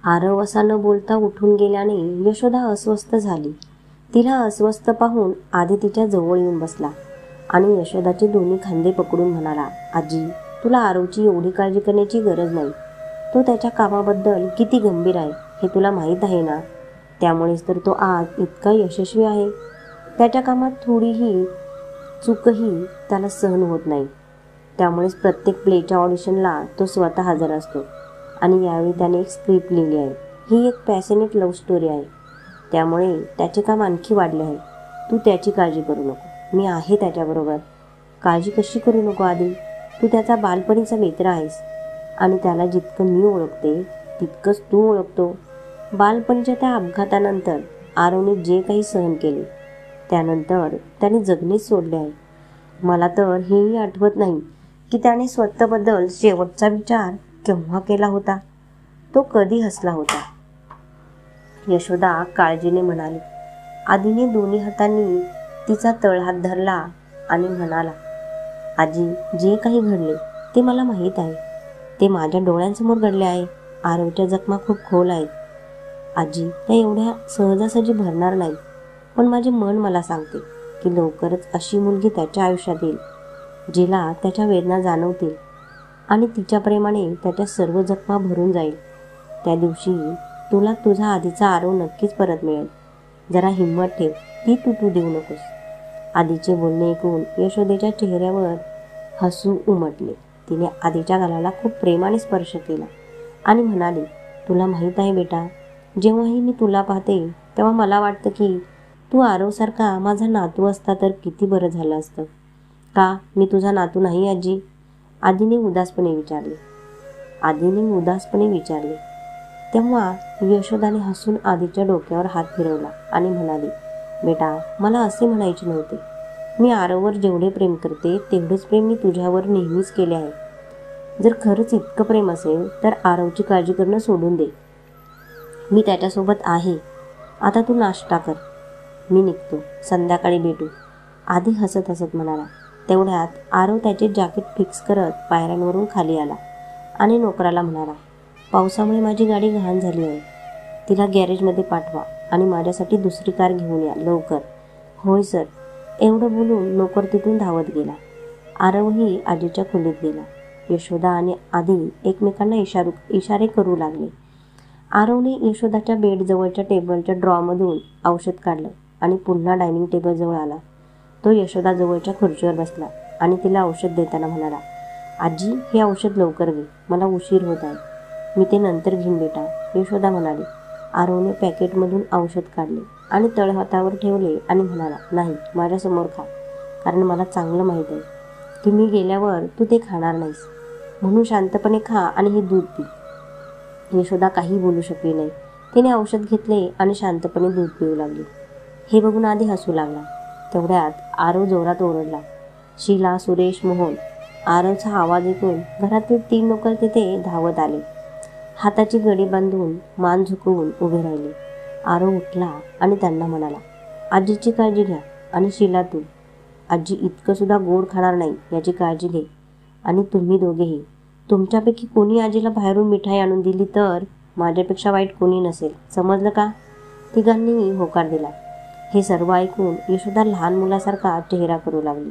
आरव असा न बोलता उठून गेल्याने यशोदा अस्वस्थ झाली. तिला अस्वस्थ पाहून आधी तिच्या जवळ येऊन बसला आणि यशोदाचे दोन्ही खांदे पकडून म्हणाला, आजी, तुला आरवची एवढी काळजी करण्याची गरज नाही. तो त्याच्या कामाबद्दल किती गंभीर आहे हे तुला माहीत आहे ना. त्यामुळेच तर तो आज इतका यशस्वी आहे. त्याच्या कामात थोडीही चूकही त्याला सहन होत नाही. त्यामुळेच प्रत्येक प्लेच्या ऑडिशनला तो स्वतः हजर असतो. आणि यावेळी त्याने एक स्क्रिप्ट लिहिली आहे. ही एक पॅशनेट लव्ह स्टोरी आहे. त्यामुळे त्याचे काम आणखी वाढले आहे. तू त्याची काळजी करू नको. मी आहे त्याच्याबरोबर. काळजी कशी करू नको आधी? तू त्याचा बालपणीचा मित्र आहेस आणि त्याला जितकं मी ओळखते तितकंच तू ओळखतो. बालपणीच्या त्या अपघातानंतर आरवने जे काही सहन केले त्यानंतर त्याने जगणेच सोडले आहे. मला तर हेही आठवत नाही की त्याने स्वतःबद्दल शेवटचा विचार केव्हा केला होता. तो कधी हसला होता. यशोदा काळजीने म्हणाली. आधीने दोन्ही हातांनी तिचा तळहात धरला आणि म्हणाला, आजी, जे काही घडले ते मला माहीत आहे. ते माझ्या डोळ्यांसमोर घडले आहे. आरवच्या जखमा खूप खोल आहेत. आजी, त्या एवढ्या सहजासहजी भरणार नाही. पण माझे मन मला सांगते की लवकरच अशी मुलगी त्याच्या आयुष्यात येईल जिला त्याच्या वेदना जाणवतील आणि तिच्या प्रेमाने त्याच्या सर्व जखमा भरून जाईल. त्या दिवशी तुला तुझा आधीचा आरव नक्कीच परत मिळेल. जरा हिंमत ठेव. ती तू देऊ नकोस. आधीचे बोलणे ऐकून यशोदेच्या चेहऱ्यावर हसू उमटले. तिने आधीच्या गालाला खूप प्रेमाने स्पर्श केला आणि म्हणाली, तुला माहीत आहे बेटा, जेव्हाही मी तुला पाहते तेव्हा मला वाटतं की तू आरवसारखा माझा नातू असता तर किती बरं झालं असतं. का मी तुझा नातू नाही आजी? आधीने उदासपणे विचारले. तेव्हा यशोदाने हसून आधीच्या डोक्यावर हात फिरवला आणि म्हणाली, बेटा, मला असे म्हणायचे नव्हते. मी आरववर जेवढे प्रेम करते तेवढेच प्रेम मी तुझ्यावर नेहमीच केले आहे. जर खरंच इतकं प्रेम असेल तर आरवची काळजी करणं सोडून दे. मी त्याच्यासोबत आहे. आता तू नाश्ता कर. मी निघतो. संध्याकाळी भेटू. आधी हसत हसत म्हणाला. तेवढ्यात आरव त्याचे जॅकेट फिक्स करत पायऱ्यांवरून खाली आला आणि नोकराला म्हणाला, पावसामुळे माझी गाडी घाण झाली आहे. तिला गॅरेजमध्ये पाठवा आणि माझ्यासाठी दुसरी कार घेऊन या लवकर. होय सर. एवढं बोलून नोकर तिथून धावत गेला. आरवही आजीच्या खोलीत गेला. यशोदा आणि आधी एकमेकांना इशारे करू लागले. आरवने यशोदाच्या बेडजवळच्या टेबलच्या ड्रॉमधून औषध काढलं आणि पुन्हा डायनिंग टेबलजवळ आला. तो यशोदाजवळच्या खुर्चीवर बसला आणि तिला औषध देताना म्हणाला, आजी, हे औषध लवकर घे. मला उशीर होत आहे. मी ते नंतर घेईन बेटा, यशोदा म्हणाली. आरवने पॅकेटमधून औषध काढले आणि तळहातावर ठेवले आणि म्हणाला, नाही, माझ्यासमोर खा. कारण मला चांगलं माहीत आहे की मी गेल्यावर तू ते खाणार नाहीस. म्हणून शांतपणे खा आणि हे दूध पी. यशोदा काही बोलू शकली नाही. तिने औषध घेतले आणि शांतपणे दूध पिऊ लागली. हे बघून आधी हसू लागला. तेवढ्यात आरव जोरात ओरडला. शीला, सुरेश, मोहन. आरवचा आवाज ऐकून घरातील 3 नोकर तिथे धावत आले. हाताची गडी बांधून मान झुकवून उभे राहिले. आरव उठला आणि त्यांना म्हणाला, आजीची काळजी घ्या आणि शीला तू. आजी इतकं सुद्धा गोड खाणार नाही याची काळजी घे. आणि तुम्ही दोघेही. तुमच्यापैकी कोणी आजीला बाहेरून मिठाई आणून दिली तर माझ्यापेक्षा वाईट कोणी नसेल. समजलं का? तिघांनीही होकार दिला. हे सर्व ऐकून यशोदा लहान मुलासारखा चेहरा करू लागली.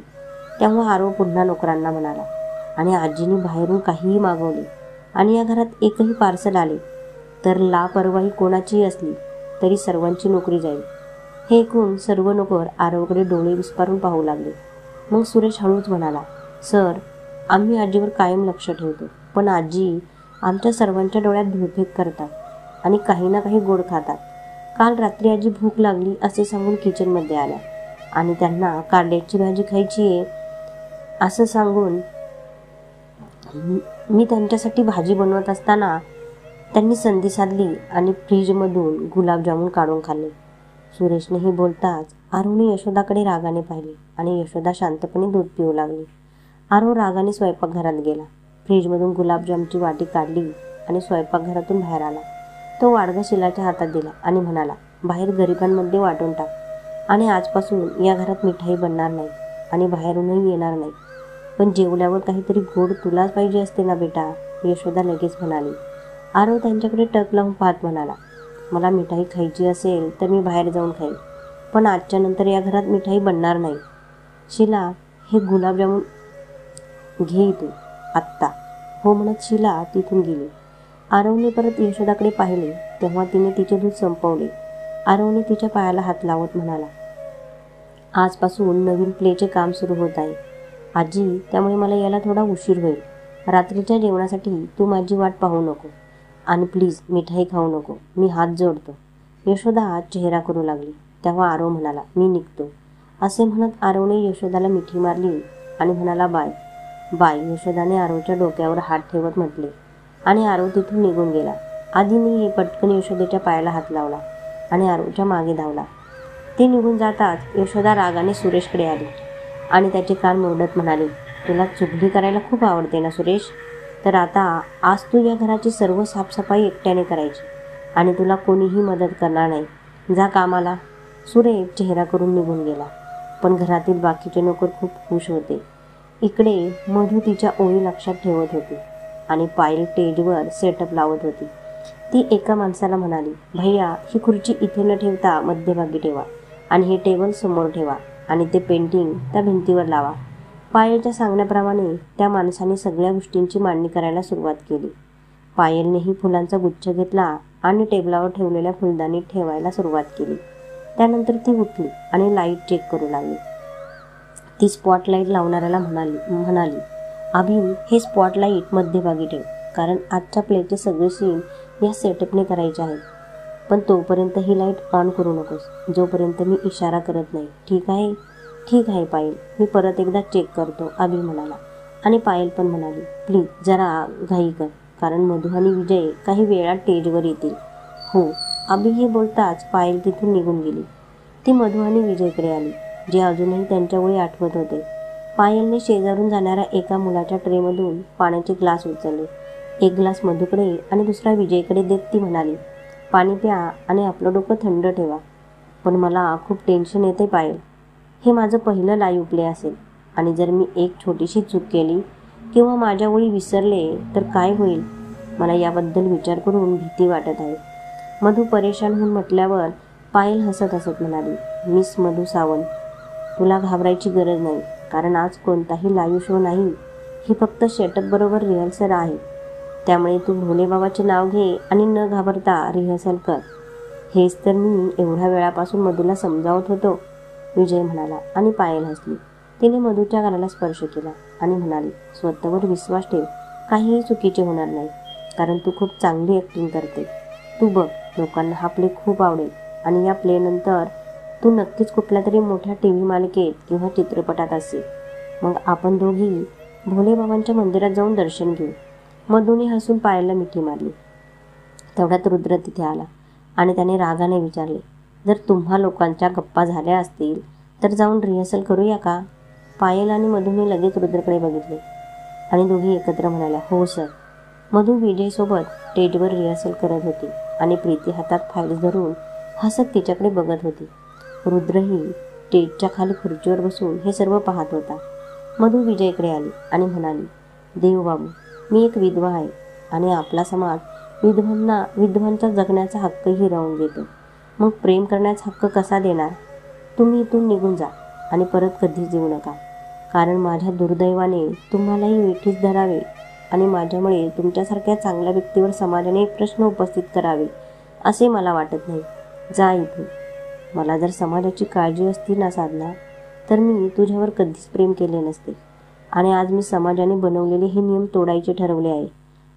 तेव्हा आरव पुन्हा नोकरांना म्हणाला, आणि आजीने बाहेरून काहीही मागवले आणि या घरात एकही पार्सल आले तर लापरवाही कोणाचीही असली तरी सर्वांची नोकरी जाईल. हे ऐकून सर्व नोकर आरवकडे डोळे विस्फारून पाहू लागले. मग सुरेश हळूच म्हणाला, सर, आम्ही आजीवर कायम लक्ष ठेवतो, पण आजी आमच्या सर्वांच्या डोळ्यात धुळफेक करतात आणि काही ना काही गोड खातात. काल रात्री आजी भूक लागली असे सांगून किचनमध्ये आल्या आणि त्यांना कारल्याची भाजी खायची आहे असं सांगून मी त्यांच्यासाठी भाजी बनवत असताना त्यांनी संधी साधली आणि फ्रीजमधून गुलाबजामुन काढून खाल्ले. सुरेशनेही बोलताच आरवने यशोदाकडे रागाने पाहिले आणि यशोदा शांतपणे दूध पिऊ लागली. आरव रागाने स्वयंपाकघरात गेला. फ्रीजमधून गुलाबजामची वाटी काढली आणि स्वयंपाकघरातून बाहेर आला. तो वाडगा शीलाच्या हातात दिला आणि म्हणाला, बाहेर गरिबांमध्ये वाटून टाक आणि आजपासून या घरात मिठाई बनणार नाही आणि बाहेरूनही येणार नाही. पण जेवल्यावर काहीतरी गोड तुलाच पाहिजे असते ना बेटा, यशोदा लगेच म्हणाली. आरव त्यांच्याकडे टक लावून पाहत म्हणाला, मला मिठाई खायची असेल तर मी बाहेर जाऊन खाईन, पण आजच्या नंतर या घरात मिठाई बनणार नाही. शीला, हे गुलाबजामुन घे तू आत्ता. हो म्हणत शीला तिथून गेली. आरवने परत यशोदाकडे पाहिले तेव्हा तिने तिचे दूध संपवले. आरवने तिच्या पायाला हात लावत म्हणाला, आजपासून नवीन प्लेचे काम सुरू होत आहे आजी, त्यामुळे मला यायला थोडा उशीर होईल. रात्रीच्या जेवणासाठी तू माझी वाट पाहू नको आणि प्लीज मिठाई खाऊ नको, मी हात जोडतो. यशोदा चेहरा करू लागली. तेव्हा आरव म्हणाला, मी निघतो. असे म्हणत आरवने यशोदाला मिठी मारली आणि म्हणाला, बाय बाय. यशोदाने आरवच्या डोक्यावर हात ठेवत म्हटले आणि आरव तिथून निघून गेला. आधीने पटकन यशोदेच्या पायाला हात लावला आणि आरवच्या मागे धावला. ते निघून जाताच यशोदा रागाने सुरेशकडे आली आणि त्याचे कान मुरडत म्हणाली, तुला चुगली करायला खूप आवडते ना सुरेश, तर आता आज तू या घराची सर्व साफसफाई एकट्याने करायची आणि तुला कोणीही मदत करणार नाही. जा कामाला. सुरेश चेहरा करून निघून गेला. पण घरातील बाकीचे नोकर खूप खुश होते. इकडे मधू तिच्या ओळी लक्षात ठेवत होती आणि पायल स्टेजवर सेटअप लावत होती. ती एका माणसाला म्हणाली, भैया ही खुर्ची इथे न ठेवता मध्यभागी ठेवा आणि हे टेबल समोर ठेवा आणि ते पेंटिंग त्या भिंतीवर लावा. पायलच्या सांगण्याप्रमाणे त्या माणसाने सगळ्या गोष्टींची मांडणी करायला सुरुवात केली. पायलनेही फुलांचा गुच्छ घेतला आणि टेबलावर ठेवलेल्या फुलदाणीत ठेवायला सुरुवात केली. त्यानंतर ती उठली आणि लाईट चेक करू लागली. ती स्पॉटलाईट लावणाऱ्याला म्हणाली, अभि हे स्पॉटलाईट मध्यभागी ठेव, कारण आजच्या प्लेचे सगळे सीन या सेटअपने करायचे आहेत. पण तोपर्यंत ही लाईट ऑन करू नकोस, जोपर्यंत मी इशारा करत नाही. ठीक आहे? ठीक आहे पायल, मी परत एकदा चेक करतो, अभि म्हणाला. आणि पायल पण म्हणाली, प्लीज जरा घाई कर, कारण मधु आणि विजय काही वेळात स्टेजवर येतील. हो. अभि हे बोलताच पायल तिथून निघून गेली. ती मधु आणि विजयकडे आली, जे अजूनही त्यांच्यामुळे आठवत होते. पायलने शेजारून जाणाऱ्या एका मुलाच्या ट्रेमधून पाण्याचे ग्लास उचलले. एक ग्लास मधुकडे आणि दुसरा विजयकडे देत ती म्हणाली, पाणी प्या आणि आपलं डोकं थंड ठेवा. पण मला खूप टेन्शन येते पायल. हे माझं पहिलं लाईव्ह प्ले असेल आणि जर मी एक छोटीशी चूक केली किंवा माझ्या ओळी विसरले तर काय होईल? मला याबद्दल विचार करून भीती वाटत आहे. मधु परेशान होऊन म्हटल्यावर पायल हसत हसत म्हणाली, मिस मधु सावंत, तुला घाबरायची गरज नाही, कारण आज कोणताही लाईव्ह शो नाही. ही फक्त सेटअप बरोबर रिहर्सल आहे. त्यामुळे तू भोलेबाबाचे नाव घे आणि न घाबरता रिहर्सल कर. हेच तर मी एवढ्या वेळापासून मधुला समजावत होतो, विजय म्हणाला. आणि पायल हसली. तिने मधुच्या गालाला स्पर्श केला आणि म्हणाली, स्वतःवर विश्वास ठेव, काहीही चुकीचे होणार नाही, कारण तू खूप चांगली ॲक्टिंग करते. तू बघ, लोकांना हा प्ले खूप आवडेल आणि या प्लेनंतर तू नक्कीच कुठल्या तरी मोठ्या टी व्ही मालिकेत किंवा चित्रपटात असेल. मग आपण दोघी भोलेबाबांच्या मंदिरात जाऊन दर्शन घेऊ. मधुने हसून पायलला मिठी मारली. तेवढ्यात रुद्र तिथे आला आणि त्याने रागाने विचारले, जर तुम्हा लोकांच्या गप्पा झाल्या असतील तर जाऊन रिहर्सल करूया का? पायल आणि मधुने लगेच रुद्रकडे बघितले आणि दोघी एकत्र म्हणाल्या, हो सर. मधु विजयसोबत स्टेजवर रिहर्सल करत होती आणि प्रीती हातात फाईल्स धरून हसत तिच्याकडे बघत होती. रुद्रही स्टेजच्या खाली खुर्चीवर बसून हे सर्व पाहत होता. मधु विजयकडे आली आणि म्हणाली, देवबाबू, मी एक विधवा आहे आणि आपला समाज विधवांचा जगण्याचा हक्कही हिरावून देतो. मग प्रेम करण्याचा हक्क कसा देणार? तुम्ही इथून निघून जा आणि परत कधीच येऊ नका, कारण माझ्या दुर्दैवाने तुम्हालाही वेठीस धरावे आणि माझ्यामुळे तुमच्यासारख्या चांगल्या व्यक्तीवर समाजाने एक प्रश्न उपस्थित करावे असे मला वाटत नाही. जा इथून. मला जर समाजाची काळजी असती ना साधना, तर मी तुझ्यावर कधीच प्रेम केले नसते आणि आज मी समाजाने बनवलेले हे नियम तोडायचे ठरवले आहे.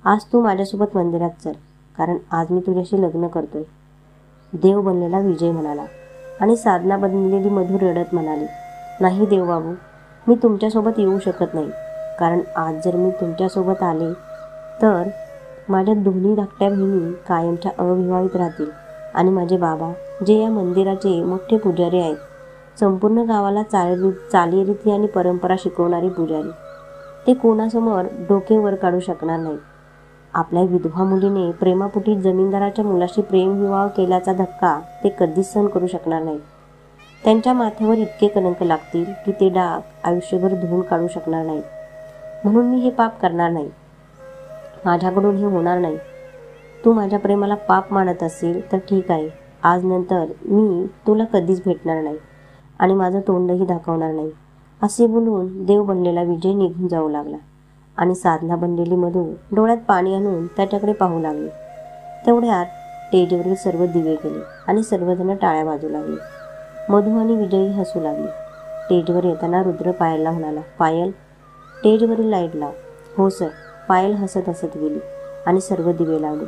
आज तू माझ्यासोबत मंदिरात चल, कारण आज मी तुझ्याशी लग्न करतोय. देव बनलेला विजय म्हणाला आणि साधना बनलेली मधु रडत म्हणाली, नाही देवबाबू, मी तुमच्यासोबत येऊ शकत नाही, कारण आज जर मी तुमच्यासोबत आले तर माझ्या दोन्ही धाकट्या बहिणी कायमच्या अविवाहित राहतील आणि माझे बाबा, जे या मंदिराचे मोठे पुजारी आहेत, संपूर्ण गावाला चालीरीती आणि परंपरा शिकवणारे पुजारी, ते कोणासमोर डोके वर काढू शकणार नाहीत. आपल्या विधवा मुलीने प्रेमापोटी जमीनदाराच्या मुलाशी प्रेमविवाह केल्याचा धक्का ते कधीच सहन करू शकणार नाहीत. त्यांच्या माथ्यावर इतके कलंक लागतील की ते डाग आयुष्यभर धुवून काढू शकणार नाहीत. म्हणून मी हे पाप करणार नाही. माझ्याकडून हे होणार नाही. तू माझ्या प्रेमाला पाप मानत असेल तर ठीक आहे, आज नंतर मी तुला कधीच भेटणार नाही आणि माझं तोंडही दाखवणार नाही, असे बोलून देव बनलेला विजय निघून जाऊ लागला आणि साधना बनलेली मधू डोळ्यात पाणी आणून त्याच्याकडे पाहू लागली. तेवढ्यात स्टेजवरील सर्व दिवे गेले आणि सर्वजण टाळ्या वाजू लागले. मधू आणि विजयी हसू लागली. स्टेजवर येताना रुद्र पायलला म्हणाला, पायल, स्टेजवरील लाईट लाव. हो सर. पायल हसत हसत गेली आणि सर्व दिवे लावले.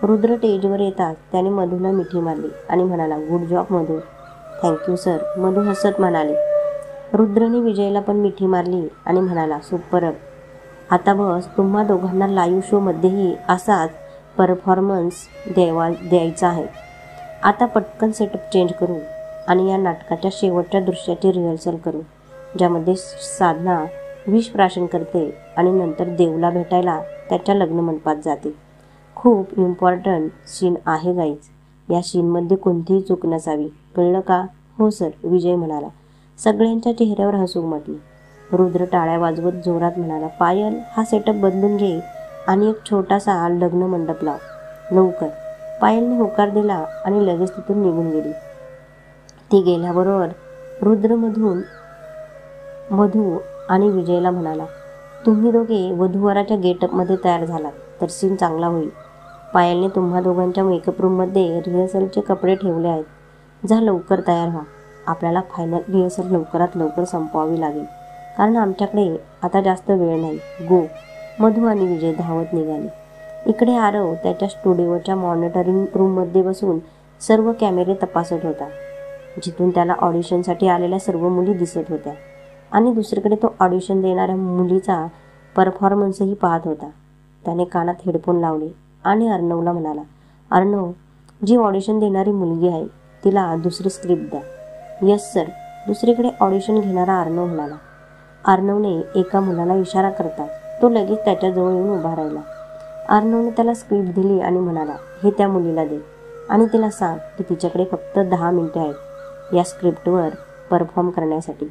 रुद्र स्टेजवर येताच त्याने मधूला मिठी मारली आणि म्हणाला, good job Madhu. Thank you sir, Madhu हसत म्हणाले. रुद्रने विजयला पण मिठी मारली आणि म्हणाला, सुपरब. आता बस, तुम्हा दोघांना लाईव्ह शोमध्येही असाच परफॉर्मन्स द्यायचा आहे. आता पटकन सेटअप चेंज करू आणि या नाटकाच्या शेवटच्या दृश्याची रिहर्सल करू, ज्यामध्ये साधना विष प्राशन करते आणि नंतर देवला भेटायला त्याच्या लग्न मंडपात जाते. खूप इम्पॉर्टंट सीन आहे गाईज. या सीनमध्ये कोणतीही चूक नसावी, कळलं का? हो सर, विजय म्हणाला. सगळ्यांच्या चेहऱ्यावर हसू उमटले. रुद्र टाळ्या वाजवत जोरात म्हणाला, पायल, हा सेटअप बदलून घे आणि एक छोटासा लग्न मंडप लाव, लवकर. पायलने होकार दिला आणि लगेच तिथून निघून गेली. ती गेल्याबरोबर रुद्र मधू आणि विजयला म्हणाला, तुम्ही दोघे वधूवराच्या गेटअपमध्ये तयार झालात तर सीन चांगला होईल. पायलने तुम्हा दोघांच्या मेकअप रूममध्ये रिहर्सलचे कपडे ठेवले आहेत. जा लवकर तयार व्हा. आपल्याला फायनल रिहर्सल लवकरात लवकर संपवावी लागेल, कारण आमच्याकडे आता जास्त वेळ नाही. गो. मधू आणि विजय धावत निघाले. इकडे आरव त्याच्या स्टुडिओच्या मॉनिटरिंग रूममध्ये बसून सर्व कॅमेरे तपासत होता, जिथून त्याला ऑडिशनसाठी आलेल्या सर्व मुली दिसत होत्या. आणि दुसरीकडे तो ऑडिशन देणाऱ्या मुलीचा परफॉर्मन्सही पाहत होता. त्याने कानात हेडफोन लावले आणि अर्णवला म्हणाला, अर्णव, जी ऑडिशन देणारी मुलगी आहे तिला दुसरी स्क्रिप्ट द्या. Yes sir. दुसरीकडे ऑडिशन घेणारा अर्णव म्हणाला. अर्णवने एका मुलाला इशारा करता तो लगेच त्याच्याजवळ येऊन उभा राहिला. अर्णवने त्याला स्क्रिप्ट दिली आणि म्हणाला, हे त्या मुलीला दे आणि तिला सांग की तिच्याकडे फक्त 10 मिनिटे आहेत या स्क्रिप्टवर परफॉर्म करण्यासाठी.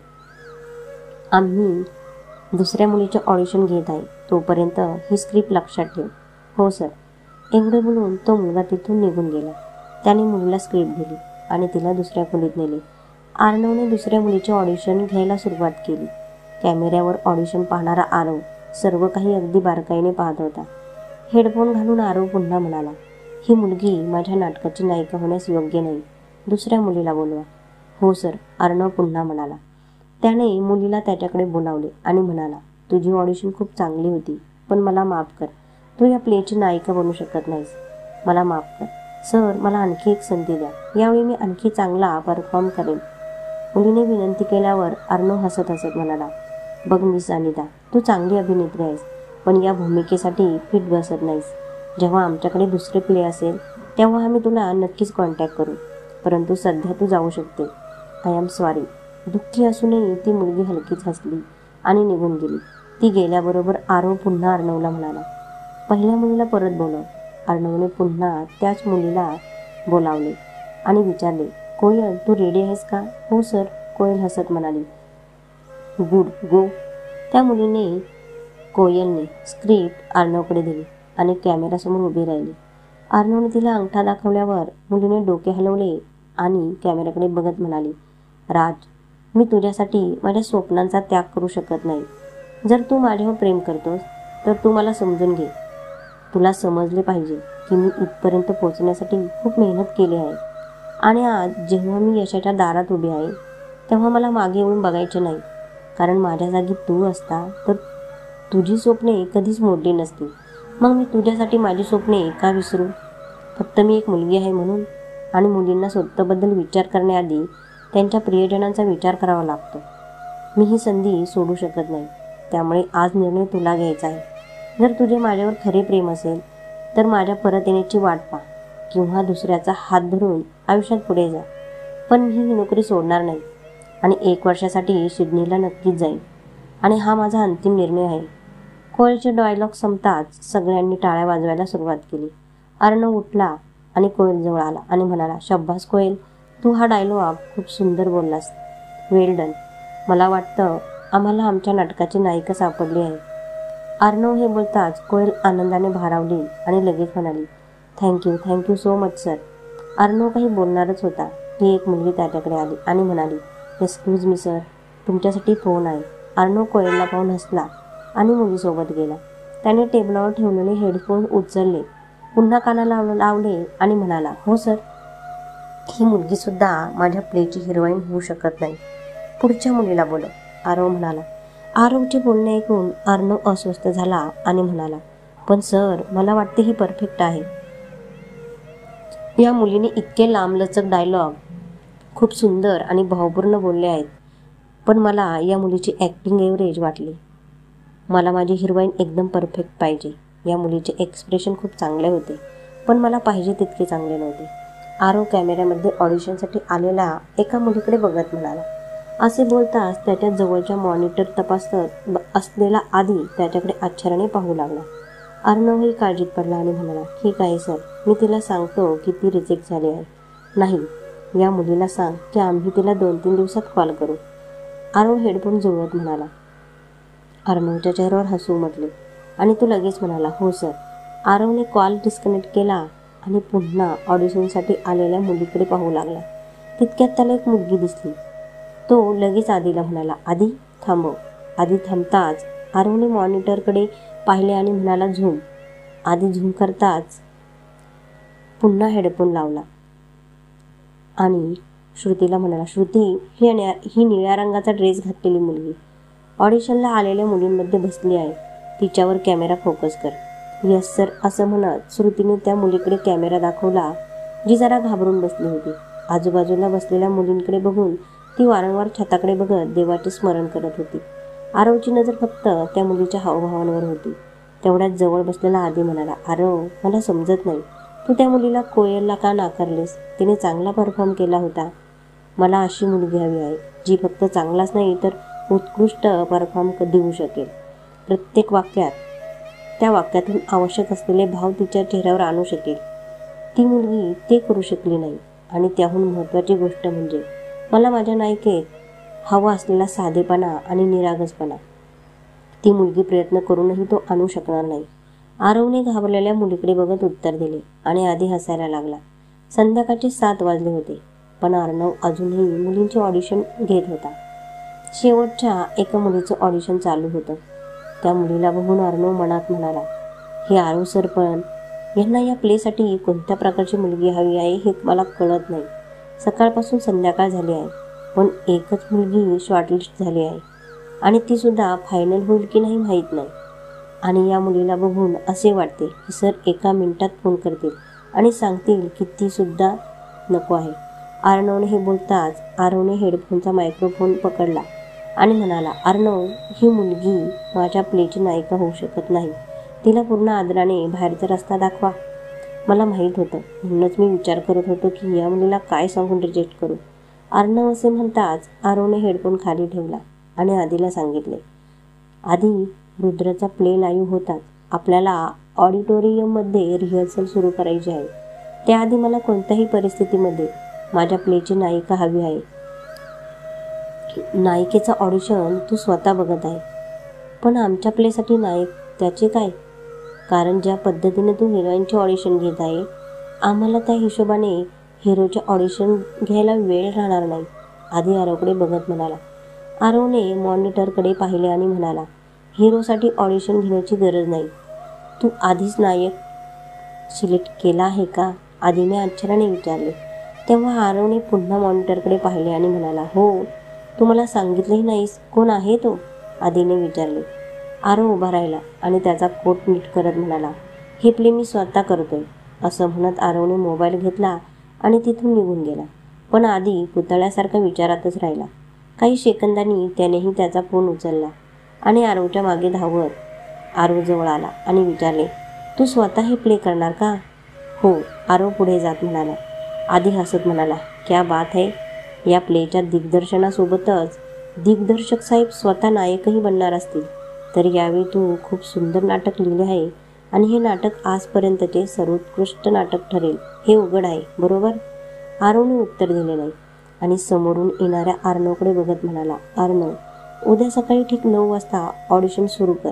आम्ही दुसऱ्या मुलीचे ऑडिशन घेत आहे, तोपर्यंत ही स्क्रिप्ट लक्षात ठेव. हो सर. एवढे बोलून तो मुलगा तिथून निघून गेला. त्याने मुलीला स्क्रिप्ट दिली आणि तिला दुसऱ्या खोलीत नेले. अर्णवने दुसऱ्या मुलीचे ऑडिशन घ्यायला सुरुवात केली. कॅमेऱ्यावर ऑडिशन पाहणारा आरव सर्व काही अगदी बारकाईने पाहत होता. हेडफोन घालून आरव पुन्हा म्हणाला, ही मुलगी माझ्या नाटकाची नायिका होण्यास योग्य नाही. दुसऱ्या मुलीला बोलवा. हो सर. अर्णव पुन्हा म्हणाला. त्याने मुलीला त्याच्याकडे बोलावले आणि म्हणाला, तुझी ऑडिशन खूप चांगली होती, पण मला माफ कर. तू या प्लेची नायिका बनू शकत नाहीस. मला माफ कर. सर, मला आणखी एक संधी द्या. यावेळी मी आणखी चांगला परफॉर्म करेन. मुलीने विनंती केल्यावर अर्णव हसत हसत म्हणाला, बघ मिस अनिता, तू चांगली अभिनेत्री आहेस, पण या भूमिकेसाठी फिट बसत नाहीस. जेव्हा आमच्याकडे दुसरे प्ले असेल तेव्हा आम्ही तुला नक्कीच कॉन्टॅक्ट करू, परंतु सध्या तू जाऊ शकते. I am sorry. दुःखी असूनही ती मुलगी हलकीच हसली आणि निघून गेली. ती गेल्याबरोबर आरव पुन्हा अर्णवला म्हणाला, पहिल्या मुलीला परत बोलव. अर्णवने पुन्हा त्याच मुलीला बोलावले आणि विचारले, कोयल, तू रेडी आहेस का? हो सर. कोयल हसत म्हणाली. गुड, गो. त्या कोयलने स्क्रिप्ट अर्णवकडे दिली आणि कॅमेऱ्यासमोर उभी राहिली. अर्णवने तिला अंगठा दाखवल्यावर मुलीने डोके हलवले आणि कॅमेऱ्याकडे बघत म्हणाली, राज, मी तुझ्यासाठी माझ्या स्वप्नांचा त्याग करू शकत नाही. जर तू माझ्यावर प्रेम करतोस तर तू मला समजून घे. तुला समजले पाहिजे की मी इथपर्यंत पोहोचण्यासाठी खूप मेहनत केली आहे आणि आज जेव्हा मी यशाच्या दारात उभी आहे तेव्हा मला मागे येऊन बघायचे नाही, कारण माझ्या जागी तू असता तर तुझी स्वप्ने कधीच मोडली नसती. मग मी तुझ्यासाठी माझी स्वप्ने का विसरू? फक्त मी एक मुलगी आहे म्हणून. आणि मुलींना स्वतःबद्दल विचार करण्याआधी त्यांच्या प्रियजनांचा विचार करावा लागतो. मी ही संधी सोडू शकत नाही. त्यामुळे आज निर्णय तुला घ्यायचा आहे. जर तुझे माझ्यावर खरे प्रेम असेल तर माझ्या परत येण्याची वाट पहा किंवा दुसऱ्याचा हात धरून आयुष्यात पुढे जा. पण मी ही नोकरी सोडणार नाही आणि 1 वर्षासाठी सिडनीला नक्कीच जाईन आणि हा माझा अंतिम निर्णय आहे. कोयलचे डायलॉग संपताच सगळ्यांनी टाळ्या वाजवायला सुरुवात केली. अर्णव उठला आणि कोयलजवळ आला आणि म्हणाला, शब्बास कोयल, तू हा डायलॉग खूप सुंदर बोललास. वेल डन. मला वाटतं आम्हाला आमच्या नाटकाची नायिका सापडली आहे. अर्णव हे बोलताच कोयल आनंदाने भारावली आणि लगेच म्हणाली, thank you so much sir. Arnav काही बोलणारच होता की एक मुलगी त्याच्याकडे आली आणि म्हणाली, एक्सक्यूज मी सर, तुमच्यासाठी फोन आहे. अर्णव कोयलला पाहून हसला आणि मुलीसोबत गेला. त्याने टेबलावर ठेवलेले हेडफोन उचलले, पुन्हा कानाला लावले आणि म्हणाला, हो सर, ही मुलगीसुद्धा माझ्या प्लेची हिरोईन होऊ शकत नाही. पुढच्या मुलीला बोलव, आरव म्हणाला. आरवचे बोलणे ऐकून अर्णव अस्वस्थ झाला आणि म्हणाला, पण सर, मला वाटते ही परफेक्ट आहे. या मुलीने इतके लांबलचक डायलॉग खूप सुंदर आणि भावपूर्ण बोलले आहेत, पण मला या मुलीची ॲक्टिंग एव्हरेज वाटली. मला माझी हिरोईन एकदम परफेक्ट पाहिजे. या मुलीचे एक्सप्रेशन खूप चांगले होते, पण मला पाहिजे तितके चांगले नव्हते. आरव कॅमेऱ्यामध्ये ऑडिशनसाठी आलेल्या एका मुलीकडे बघत म्हणाला. असे बोलताच त्याच्या जवळच्या मॉनिटर तपासत असलेला आदी त्याच्याकडे आश्चर्याने पाहू लागला. अर्णवही काळजीत पडला आणि म्हणाला, ठीक आहे सर, मी तिला सांगतो की ती रिजेक्ट झाली आहे. नाही, या मुलीला सांग की आम्ही तिला 2-3 दिवसात कॉल करू. आरव हेडफोन जुळवत म्हणाला. अर्णवच्या चेहऱ्यावर हसू उमटले आणि तो लगेच म्हणाला, हो सर. आरवने कॉल डिस्कनेक्ट केला आणि पुन्हा ऑडिशनसाठी आलेल्या मुलीकडे पाहू लागला. तितक्यात त्याला एक मुलगी दिसली. तो लगेच आदीला म्हणाला, आदी थांबव. आदी थांबताच आरवने मॉनिटरकडे पाहिले आणि म्हणाला, झूम. आदी झूम करताच पुन्हा हेडफोन लावला आणि श्रुतीला म्हणाला, श्रुती, ही निळ्या रंगाचा ड्रेस घातलेली मुलगी ऑडिशनला आलेल्या मुलींमध्ये बसली आहे. तिच्यावर कॅमेरा फोकस कर. यस सर, असं म्हणत श्रुतीने त्या मुलीकडे कॅमेरा दाखवला, जी जरा घाबरून बसली होती. आजूबाजूला बसलेल्या मुलींकडे बघून ती वारंवार छताकडे बघत देवाचे स्मरण करत होती. आरवची नजर फक्त त्या मुलीच्या हावभावांवर होती. तेवढ्यात जवळ बसलेला आदी म्हणाला, आरव, मला समजत नाही, तू त्या मुलीला कोयलला का नाकारलेस? तिने चांगला परफॉर्म केला होता. मला अशी मुलगी हवी आहे, जी फक्त चांगलाच नाही तर उत्कृष्ट परफॉर्म देऊ शकेल. प्रत्येक वाक्यात, त्या वाक्यातून आवश्यक असलेले भाव तिच्या चेहऱ्यावर आणू शकेल. ती मुलगी ते करू शकली नाही. आणि त्याहून महत्त्वाची गोष्ट म्हणजे मला माझ्या नायिकेत हवा असलेला साधेपणा आणि निरागसपणा. ती मुलगी प्रयत्न करूनही तो आणू शकणार नाही. आरवने घाबरलेल्या मुलीकडे बघत उत्तर दिले आणि आधी हसायला लागला. संध्याकाळचे 7 वाजले होते, पण अर्णव अजूनही मुलींचे ऑडिशन घेत होता. शेवटच्या एका मुलीचं ऑडिशन चालू होतं. त्या मुलीला बघून अर्णव मनात म्हणाला, हे आरव सर, पण यांना या प्लेसाठी कोणत्या प्रकारची मुलगी हवी आहे हे मला कळत नाही. सकाळपासून संध्याकाळ झाली आहे, पण एकच मुलगी शॉर्टलिस्ट झाली आहे आणि तीसुद्धा फायनल होईल की नाही माहीत नाही. आणि या मुलीला बघून असे वाटते की सर एका मिनिटात फोन करतील आणि सांगतील की तीसुद्धा नको आहे. अर्णवने हे बोलताच आरवने हेडफोनचा मायक्रोफोन पकडला आणि म्हणाला, अर्णव, ही मुलगी माझ्या प्लेची नायिका होऊ शकत नाही. तिला पूर्ण आदराने बाहेरचा रस्ता दाखवा. मला माहीत होतं, म्हणूनच मी विचार करत होतो की या मुलीला काय सांगून रिजेक्ट करू. अर्णव असे म्हणताच आरवने हेडफोन खाली ठेवला आणि आदीला सांगितले, आदी, रुद्रचा प्ले लाईव्ह होतात. आपल्याला ऑडिटोरियममध्ये रिहर्सल सुरू करायची आहे. त्याआधी मला कोणत्याही परिस्थितीमध्ये माझ्या प्लेची नायिका हवी आहे. नायिकेचा ऑडिशन तू स्वतः बघत आहे, पण आमच्या प्लेसाठी नायक त्याचे काय? कारण ज्या पद्धतीने तू हिरोईनचे ऑडिशन घेत आहे, आम्हाला त्या हिशोबाने हिरोचे ऑडिशन घ्यायला वेळ राहणार नाही. आधी आरवकडे बघत म्हणाला. आरवने मॉनिटरकडे पाहिले आणि म्हणाला, हिरोसाठी ऑडिशन घेण्याची गरज नाही. तू आधीच नायक सिलेक्ट केला आहे का? आधीने आश्चर्याने विचारले. तेव्हा आरवने पुन्हा मॉनिटरकडे पाहिले आणि म्हणाला, हो. तू मला सांगितलेही नाहीस, कोण आहे तो? आधीने विचारले. आरव उभा राहिला आणि त्याचा कोट नीट करत म्हणाला, हे प्ले मी स्वतः करतोय. असं म्हणत आरवने मोबाईल घेतला आणि तिथून निघून गेला. पण आधी पुतळ्यासारखा विचारातच राहिला. काही सेकंदांनी त्यानेही त्याचा फोन उचलला आणि आरवच्या मागे धावत आरवजवळ आला आणि विचारले, तू स्वतः हे प्ले करणार का? हो, आरव पुढे जात म्हणाला. आधी हसत म्हणाला, क्या बात है. या प्लेच्या दिग्दर्शनासोबतच दिग्दर्शक साहेब स्वतः नायकही बनणार असतील, तर यावेळी तू खूप सुंदर नाटक लिहिले आहे आणि हे नाटक आजपर्यंतचे सर्वोत्कृष्ट नाटक ठरेल हे उघड आहे, बरोबर? आरवने उत्तर दिले नाही आणि समोरून येणाऱ्या अर्णवकडे बघत म्हणाला, अर्णव, उद्या सकाळी ठीक 9 वाजता ऑडिशन सुरू कर,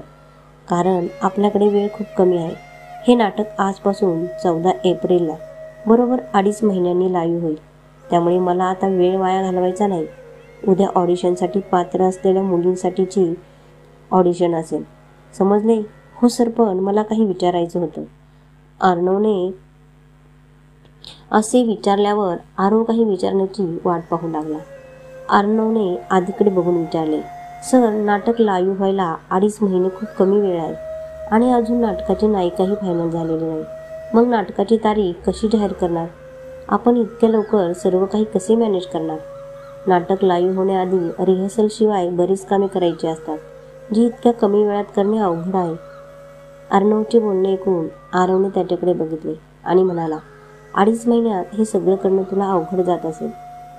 कारण आपल्याकडे वेळ खूप कमी आहे. हे नाटक आजपासून 14 एप्रिलला बरोबर 2.5 महिन्यांनी लाईव्ह होईल. त्यामुळे मला आता वेळ वाया घालवायचा नाही. उद्या ऑडिशनसाठी पात्र असलेल्या मुलींसाठीची ऑडिशन असेल. समजले? हो सर, पण मला काही विचारायचं होतं. अर्णवने असे विचारल्यावर आरव काही विचारण्याची वाट पाहू लागला. अर्णवने आधीकडे बघून विचारले, सर, नाटक लाईव्ह व्हायला 2.5 महिने खूप कमी वेळ आहे आणि अजून नाटकाची नायिकाही फायनल झालेली नाही. मग नाटकाची तारीख कशी जाहीर करणार? आपण इतक्या लवकर सर्व काही कसे मॅनेज करणार? नाटक लाईव्ह होण्याआधी रिहर्सलशिवाय बरीच कामे करायची असतात, जी इतक्या कमी वेळात करणे अवघड आहे. अर्णवचे बोलणे ऐकून आरवने त्याच्याकडे बघितले आणि म्हणाला, 2.5 महिन्यात हे सगळं करणं तुला अवघड जात असेल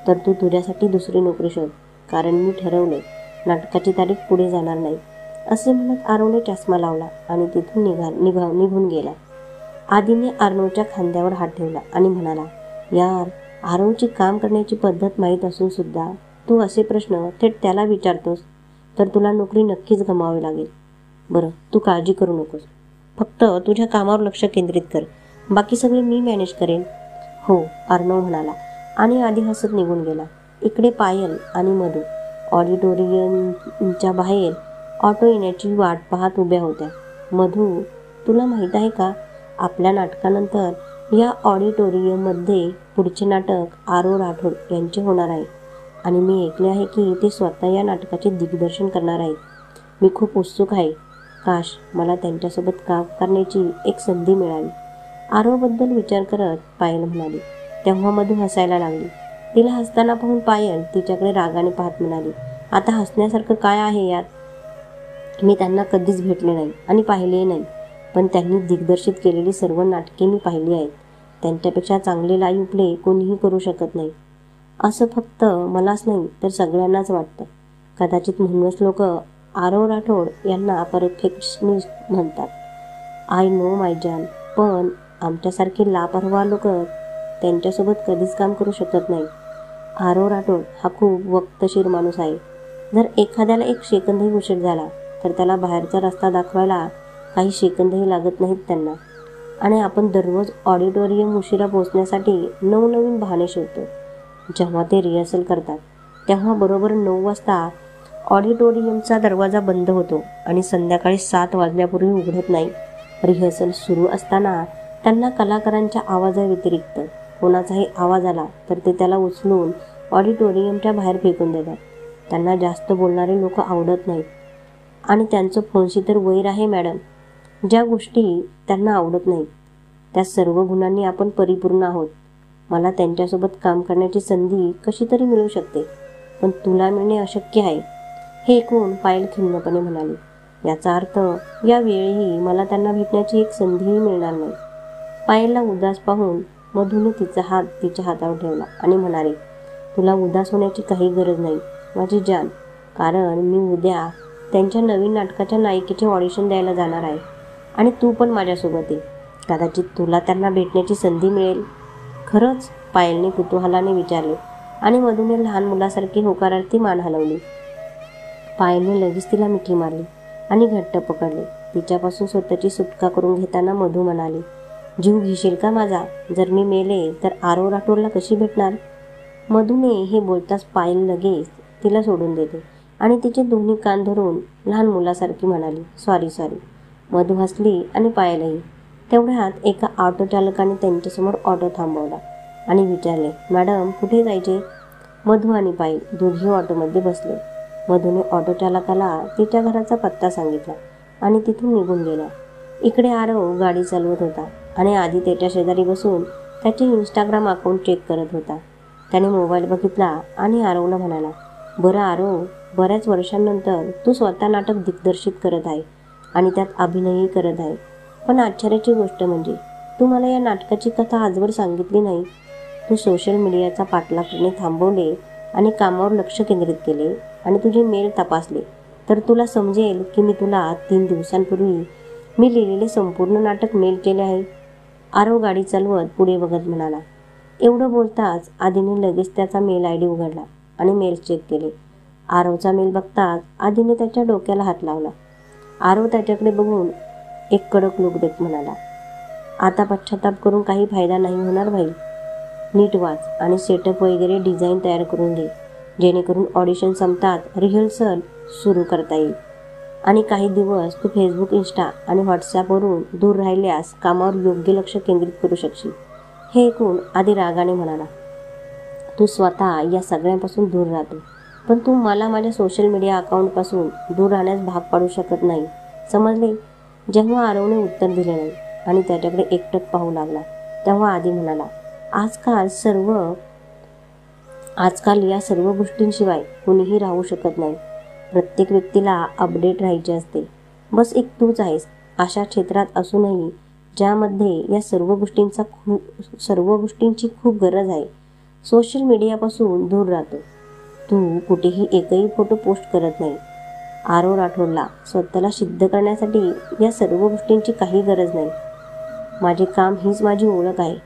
तर तू तुझ्यासाठी दुसरी नोकरी शोध, कारण मी ठरवले नाटकाची तारीख पुढे जाणार नाही. असे म्हणत आरवने चष्मा लावला आणि तिथून निघून गेला. आधीने आरवच्या खांद्यावर हात ठेवला आणि म्हणाला, यार, आरवची काम करण्याची पद्धत माहीत असून सुद्धा तू असे प्रश्न थेट त्याला विचारतोस तर तुला नोकरी नक्कीच गमावावी लागेल. बरं, तू काळजी करू नकोस. फक्त तुझ्या कामावर लक्ष केंद्रित कर. बाकी सगळे मी मॅनेज करेन. हो, अर्णव म्हणाला आणि आधी हसत निघून गेला. इकडे पायल आणि मधू ऑडिटोरियमच्या बाहेर ऑटो येण्याची वाट पाहत उभ्या होत्या. मधू, तुला माहीत आहे का, आपल्या नाटकानंतर या ऑडिटोरियममध्ये पुढचे नाटक आरव राठोड यांचे होणार आहे आणि मी ऐकले आहे की ते स्वतः या नाटकाचे दिग्दर्शन करणार आहेत. मी खूप उत्सुक आहे. काश मला त्यांच्यासोबत काम करण्याची एक संधी मिळावी. आरवबद्दल विचार करत पायल म्हणाली. तेव्हा मधू हसायला लागली. तिला हसताना पाहून पायल तिच्याकडे रागाने पाहत म्हणाली, आता हसण्यासारखं काय आहे यात? मी त्यांना कधीच भेटले नाही आणि पाहिलेही नाही, पण त्यांनी दिग्दर्शित केलेली सर्व नाटके मी पाहिली आहेत. त्यांच्यापेक्षा चांगले लाईव्ह प्ले कोणीही करू शकत नाही. असं फक्त मलाच नाही तर सगळ्यांनाच वाटतं. कदाचित म्हणूनच लोक आरव राठोड यांना परफेक्शनिस्ट म्हणतात. आय नो माय जान, पण आमच्यासारखे लापरवाह लोक त्यांच्यासोबत कधीच काम करू शकत नाही. आरव राठोड हा खूप वक्तशीर माणूस आहे. जर एखाद्याला 1 सेकंदही उशीर झाला तर त्याला बाहेरचा रस्ता दाखवायला काही सेकंदही लागत नाहीत त्यांना. आणि आपण दररोज ऑडिटोरियम उशिरा पोहोचण्यासाठी नवनवीन बहाणे शोधतो. जेव्हा ते रिहर्सल करतात तेव्हा बरोबर 9 वाजता ऑडिटोरियमचा दरवाजा बंद होतो आणि संध्याकाळी 7 वाजण्यापूर्वी उघडत नाही. रिहर्सल सुरू असताना त्यांना कलाकारांच्या आवाजाव्यतिरिक्त कोणाचाही आवाज आला तर ते त्याला उचलून ऑडिटोरियमच्या बाहेर फेकून देतात. त्यांना जास्त बोलणारे लोक आवडत नाहीत आणि त्यांचं फोनशी तर वैर आहे मॅडम. ज्या गोष्टी त्यांना आवडत नाहीत त्या सर्व गुणांनी आपण परिपूर्ण आहोत. मला त्यांच्यासोबत काम करण्याची संधी कशी तरी मिळू शकते, पण तुला मिळणे अशक्य आहे. हे ऐकून पायल खिन्नपणे म्हणाली, याचा अर्थ या वेळीही मला त्यांना भेटण्याची एक संधीही मिळणार नाही. पायलला उदास पाहून मधूने तिचा हात तिच्या हातावर ठेवला आणि म्हणाले, तुला उदास होण्याची काही गरज नाही माझी जान, कारण मी उद्या त्यांच्या नवीन नाटकाच्या नायिकेचे ऑडिशन द्यायला जाणार आहे आणि तू पण माझ्यासोबत ये. कदाचित तुला त्यांना भेटण्याची संधी मिळेल. खरंच? पायलने कुतूहलाने विचारले आणि मधूने लहान मुलासारखी होकारार्थी मान हलवली. पायलने लगेच तिला मिठी मारली आणि घट्ट पकडले. तिच्यापासून स्वतःची सुटका करून घेताना मधू म्हणाली, जीव घेशील का माझा? जर मी मेले तर आरव राठोडला कशी भेटणार? मधूने हे बोलताच पायल लगेच तिला सोडून देते आणि तिचे दोन्ही कान धरून लहान मुलासारखी म्हणाली, सॉरी. मधू हसली आणि पायलही. तेवढ्यात एका ऑटो चालकाने त्यांच्यासमोर ऑटो थांबवला आणि विचारले, मॅडम कुठे जायचे? मधू आणि पायल दोघी ऑटोमध्ये बसले. मधूने ऑटो चालकाला तिच्या घराचा पत्ता सांगितला आणि तिथून निघून गेला. इकडे आरव गाडी चालवत होता आणि आधी त्याच्या शेजारी बसून त्याचे इंस्टाग्राम अकाउंट चेक करत होता. त्याने मोबाईल बघितला आणि आरवला म्हणाला, बरं आरव, बऱ्याच वर्षांनंतर तू स्वतः नाटक दिग्दर्शित करत आहे आणि त्यात अभिनयही करत आहे. पण आश्चर्याची गोष्ट म्हणजे तू मला या नाटकाची कथा आजवर सांगितली नाही. तू सोशल मीडियाचा पाठलाग करणे थांबवले आणि कामावर लक्ष केंद्रित केले आणि तुझे मेल तपासले तर तुला समजेल की मी तुला 3 दिवसांपूर्वी मी लिहिलेले संपूर्ण नाटक मेल केले आहे. आरव गाडी चालवत पुढे बघत म्हणाला. एवढं बोलताच आधीने लगेच त्याचा मेल ID उघडला आणि मेल चेक केले. आरवचा मेल बघताच आधीने त्याच्या डोक्याला हात लावला. आरव त्याच्याकडे बघून एक कडक लूक देत म्हणाला, आता पश्चाताप करून काही फायदा नाही होणार भाई. नीट वाच आणि सेटअप वगैरे डिझाईन तयार करून घे, जेणेकरून ऑडिशन संपतात रिहर्सल सुरू करता येईल. आणि काही दिवस तू फेसबुक, इंस्टा आणि व्हॉट्सॲपवरून दूर राहिल्यास कामावर योग्य लक्ष केंद्रित करू शकशील. हे ऐकून आधी रागाने म्हणाला, तू स्वतः या सगळ्यांपासून दूर राहतो, पण तू मला माझ्या सोशल मीडिया अकाउंटपासून दूर राहण्यास भाग पाडू शकत नाही, समजले. जेव्हा आरवने उत्तर दिले नाही आणि त्याच्याकडे एकटक पाहू लागला, तेव्हा आधी म्हणाला, आजकाल या सर्व गोष्टींशिवाय कुणीही राहू शकत नाही. प्रत्येक व्यक्तीला अपडेट राहायचे असते. बस एक तूच आहेस अशा क्षेत्रात असूनही ज्यामध्ये या सर्व गोष्टींची खूप गरज आहे. सोशल मीडियापासून दूर राहतो. तू कुठेही एकही फोटो पोस्ट करत नाही. आरव राठोडला स्वतःला सिद्ध करण्यासाठी या सर्व गोष्टींची काही गरज नाही. माझे काम हीच माझी ओळख आहे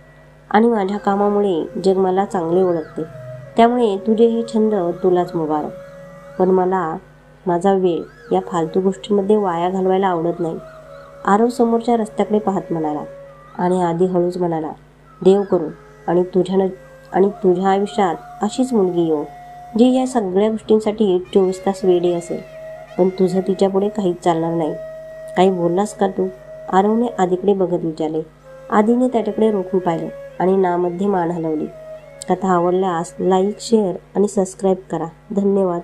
आणि माझ्या कामामुळे जग मला चांगले ओळखते. त्यामुळे तुझे हे छंद तुलाच मुबारक. पण मला माझा वेळ या फालतू गोष्टींमध्ये वाया घालवायला आवडत नाही. आरव समोरच्या रस्त्याकडे पाहत म्हणाला आणि आधी हळूच म्हणाला, देव करो आणि तुझ्या आयुष्यात अशीच मुलगी येऊ जी या सगळ्या गोष्टींसाठी 24 तास वेडे असेल. पण तुझं तिच्यापुढे काहीच चालणार नाही. काही बोललास का तू? आरवने आधीकडे बघत विचारले. आधीने त्याच्याकडे रोखून पाहिलं आणि नामध्ये मान हलवली. कथा आवडल्यास लाईक, शेअर आणि सबस्क्राईब करा. धन्यवाद.